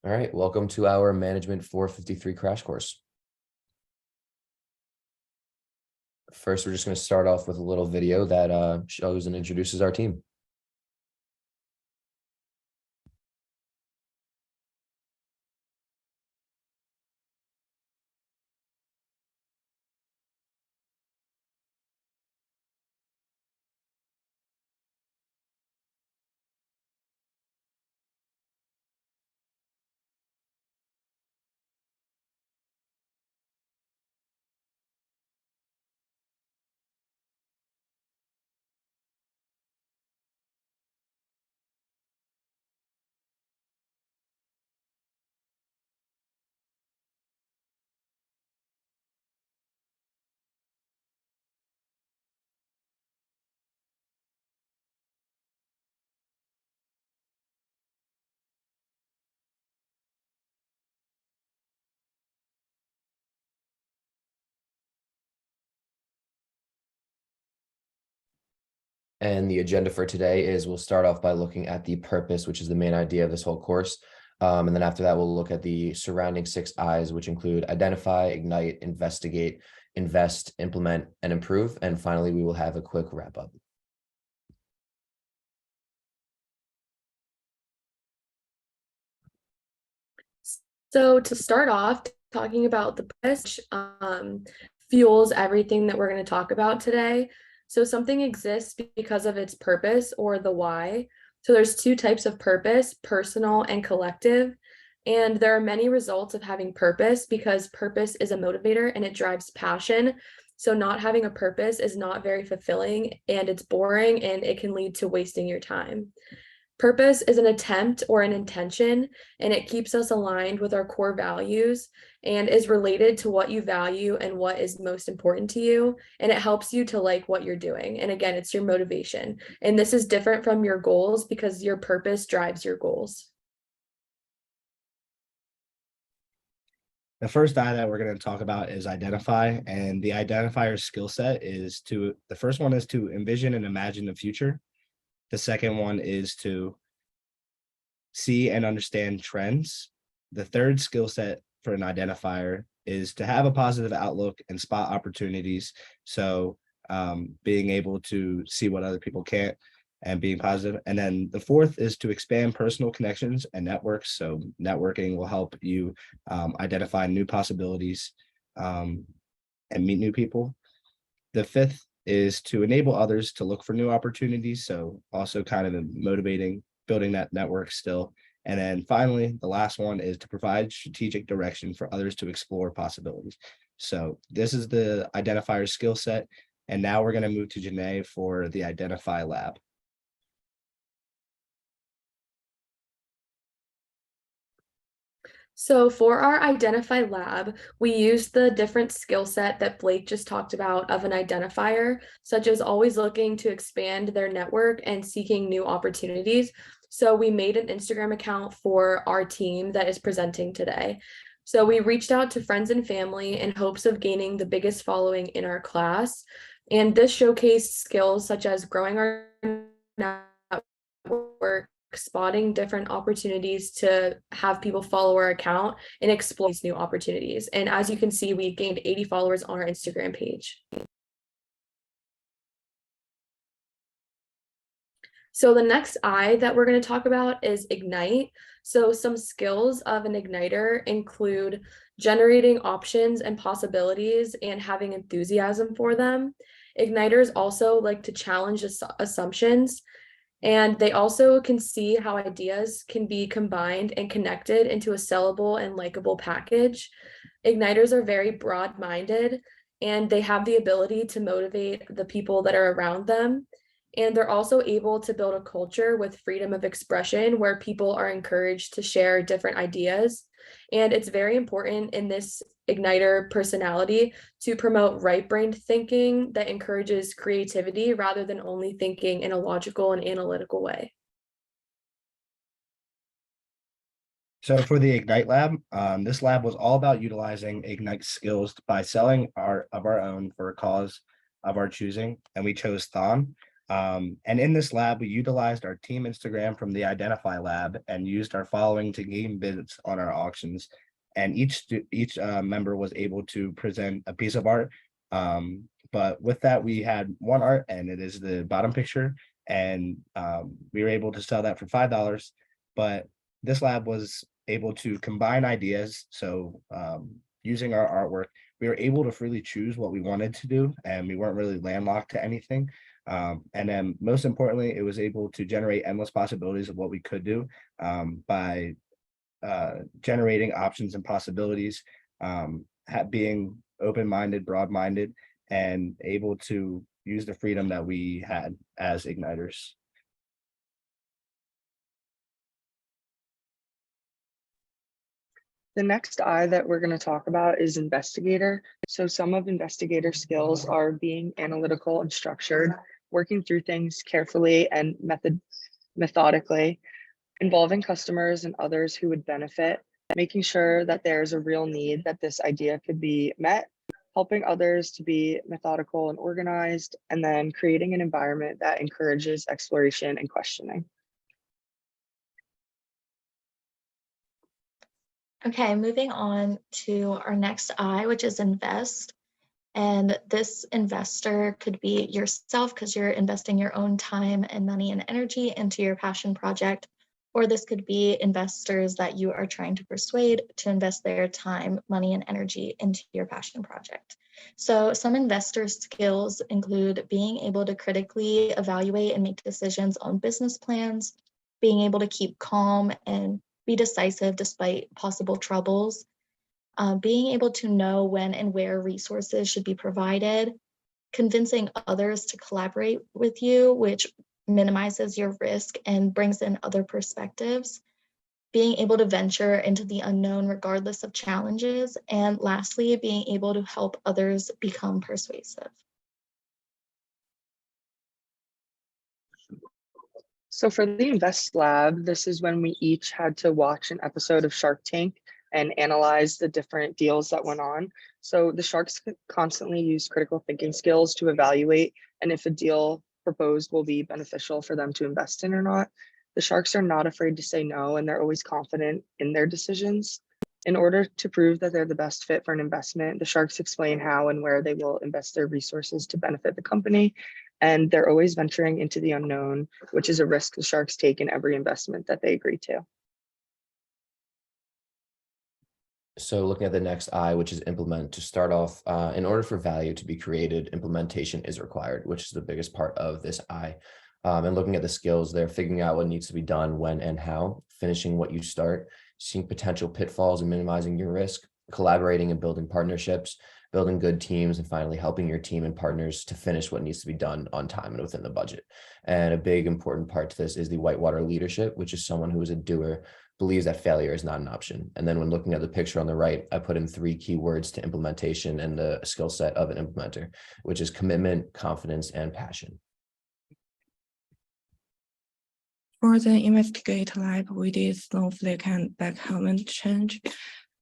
All right, welcome to our Management 453 crash course. First, we're just going to start off with a little video that shows and introduces our team. And the agenda for today is we'll start off by looking at the purpose, which is the main idea of this whole course. And then after that, we'll look at the surrounding 6 I's, which include identify, ignite, investigate, invest, implement, and improve. And finally, we will have a quick wrap up. So to start off, talking about the purpose, fuels everything that we're going to talk about today. So something exists because of its purpose or the why. So there's 2 types of purpose, personal and collective. And there are many results of having purpose because purpose is a motivator and it drives passion. So not having a purpose is not very fulfilling and it's boring and it can lead to wasting your time. Purpose is an attempt or an intention, and it keeps us aligned with our core values and is related to what you value and what is most important to you. And it helps you to like what you're doing. And again, it's your motivation. And this is different from your goals because your purpose drives your goals. The first I that we're going to talk about is identify, and the identifier skill set is the first one is to envision and imagine the future. The second one is to see and understand trends. The third skill set for an identifier is to have a positive outlook and spot opportunities. So being able to see what other people can't and being positive. And then the fourth is to expand personal connections and networks. So networking will help you identify new possibilities and meet new people. The fifth is to enable others to look for new opportunities. So also kind of motivating, building that network still. And then finally, the last one is to provide strategic direction for others to explore possibilities. So this is the identifier skill set. And now we're going to move to Janae for the identify lab. So for our Identify lab, we use the different skill set that Blake just talked about of an identifier, such as always looking to expand their network and seeking new opportunities. So we made an Instagram account for our team that is presenting today. So we reached out to friends and family in hopes of gaining the biggest following in our class. And this showcased skills such as growing our network, spotting different opportunities to have people follow our account and explore these new opportunities. And as you can see, we gained 80 followers on our Instagram page. So the next I that we're going to talk about is ignite. So some skills of an igniter include generating options and possibilities and having enthusiasm for them. Igniters also like to challenge assumptions, and they also can see how ideas can be combined and connected into a sellable and likable package. Igniters are very broad-minded and they have the ability to motivate the people that are around them. And they're also able to build a culture with freedom of expression where people are encouraged to share different ideas. And it's very important in this igniter personality to promote right-brained thinking that encourages creativity rather than only thinking in a logical and analytical way. So for the Ignite lab, this lab was all about utilizing Ignite skills by selling art of our own for a cause of our choosing, and we chose Thon. And in this lab, we utilized our team Instagram from the Identify lab and used our following to gain bids on our auctions. And each member was able to present a piece of art. But with that, we had one art, and it is the bottom picture, and we were able to sell that for $5. But this lab was able to combine ideas. So using our artwork, we were able to freely choose what we wanted to do, and we weren't really landlocked to anything. And then most importantly, it was able to generate endless possibilities of what we could do by generating options and possibilities, being open-minded, broad-minded, and able to use the freedom that we had as igniters. The next I that we're going to talk about is investigator. So some of investigator skills are being analytical and structured, working through things carefully and methodically, involving customers and others who would benefit, making sure that there's a real need that this idea could be met, helping others to be methodical and organized, and then creating an environment that encourages exploration and questioning. Okay, moving on to our next I, which is invest. And this investor could be yourself because you're investing your own time and money and energy into your passion project. Or this could be investors that you are trying to persuade to invest their time, money, and energy into your passion project. So some investor skills include being able to critically evaluate and make decisions on business plans, being able to keep calm and be decisive despite possible troubles, being able to know when and where resources should be provided, convincing others to collaborate with you, which minimizes your risk and brings in other perspectives, being able to venture into the unknown regardless of challenges, and lastly, being able to help others become persuasive. So for the Invest Lab, this is when we each had to watch an episode of Shark Tank and analyze the different deals that went on. So the sharks constantly use critical thinking skills to evaluate and if a deal proposed will be beneficial for them to invest in or not. The sharks are not afraid to say no, and they're always confident in their decisions. In order to prove that they're the best fit for an investment, the sharks explain how and where they will invest their resources to benefit the company. And they're always venturing into the unknown, which is a risk the sharks take in every investment that they agree to. So looking at the next I, which is implement, to start off, in order for value to be created, implementation is required, which is the biggest part of this I. And looking at the skills there, figuring out what needs to be done, when and how, finishing what you start, seeing potential pitfalls and minimizing your risk, collaborating and building partnerships, building good teams, and finally helping your team and partners to finish what needs to be done on time and within the budget. And a big important part to this is the whitewater leadership, which is someone who is a doer, believes that failure is not an option. And then when looking at the picture on the right, I put in 3 key words to implementation and the skill set of an implementer, which is commitment, confidence, and passion. For the investigate lab, we did snowflake and backgammon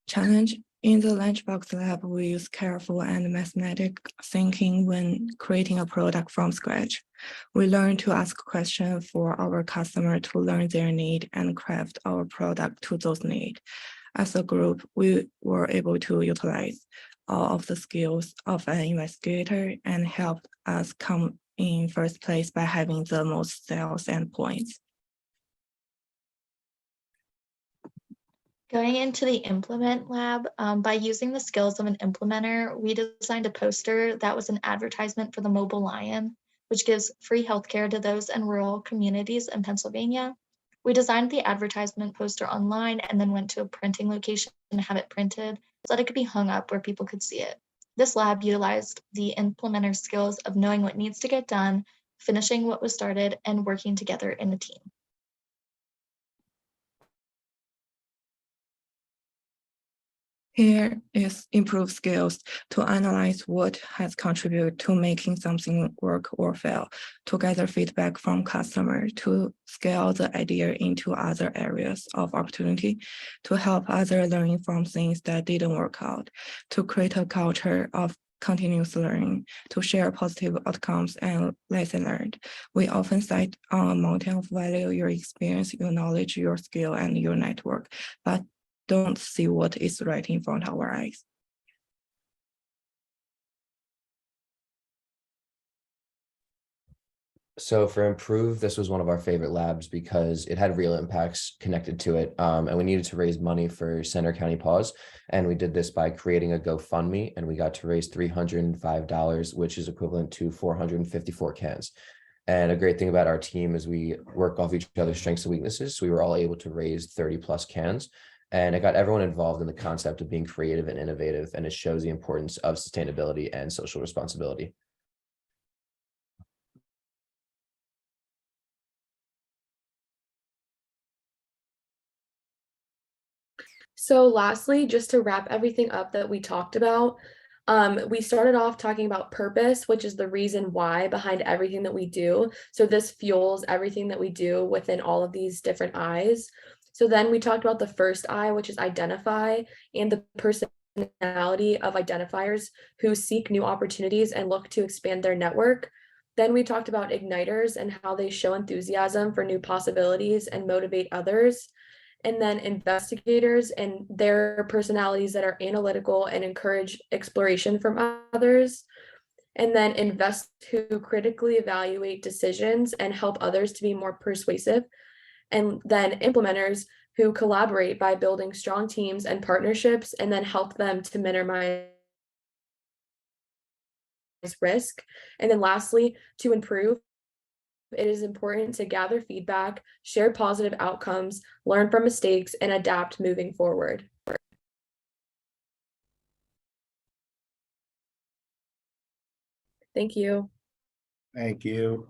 challenge. In the lunchbox lab, we use careful and mathematic thinking when creating a product from scratch. We learn to ask questions for our customer to learn their need and craft our product to those needs. As a group, we were able to utilize all of the skills of an investigator and help us come in first place by having the most sales and points. Going into the implement lab, by using the skills of an implementer, we designed a poster that was an advertisement for the Mobile Lion, which gives free healthcare to those in rural communities in Pennsylvania. We designed the advertisement poster online and then went to a printing location to have it printed so that it could be hung up where people could see it. This lab utilized the implementer skills of knowing what needs to get done, finishing what was started, and working together in a team. Here is improved skills to analyze what has contributed to making something work or fail, to gather feedback from customers, to scale the idea into other areas of opportunity, to help others learning from things that didn't work out, to create a culture of continuous learning to share positive outcomes and lesson learned. We often cite a mountain of value, your experience, your knowledge, your skill, and your network, but don't see what is right in front of our eyes. So for Improve, this was one of our favorite labs because it had real impacts connected to it. And we needed to raise money for Center County Paws. And we did this by creating a GoFundMe, and we got to raise $305, which is equivalent to 454 cans. And a great thing about our team is we work off each other's strengths and weaknesses. So we were all able to raise 30 plus cans. And it got everyone involved in the concept of being creative and innovative. And it shows the importance of sustainability and social responsibility. So lastly, just to wrap everything up that we talked about, we started off talking about purpose, which is the reason why behind everything that we do. So this fuels everything that we do within all of these different I's. So then we talked about the first I, which is identify, and the personality of identifiers who seek new opportunities and look to expand their network. Then we talked about igniters and how they show enthusiasm for new possibilities and motivate others. And then investigators and their personalities that are analytical and encourage exploration from others. And then invest who critically evaluate decisions and help others to be more persuasive. And then implementers who collaborate by building strong teams and partnerships and then help them to minimize risk. And then lastly, to improve, it is important to gather feedback, share positive outcomes, learn from mistakes, and adapt moving forward. Thank you. Thank you.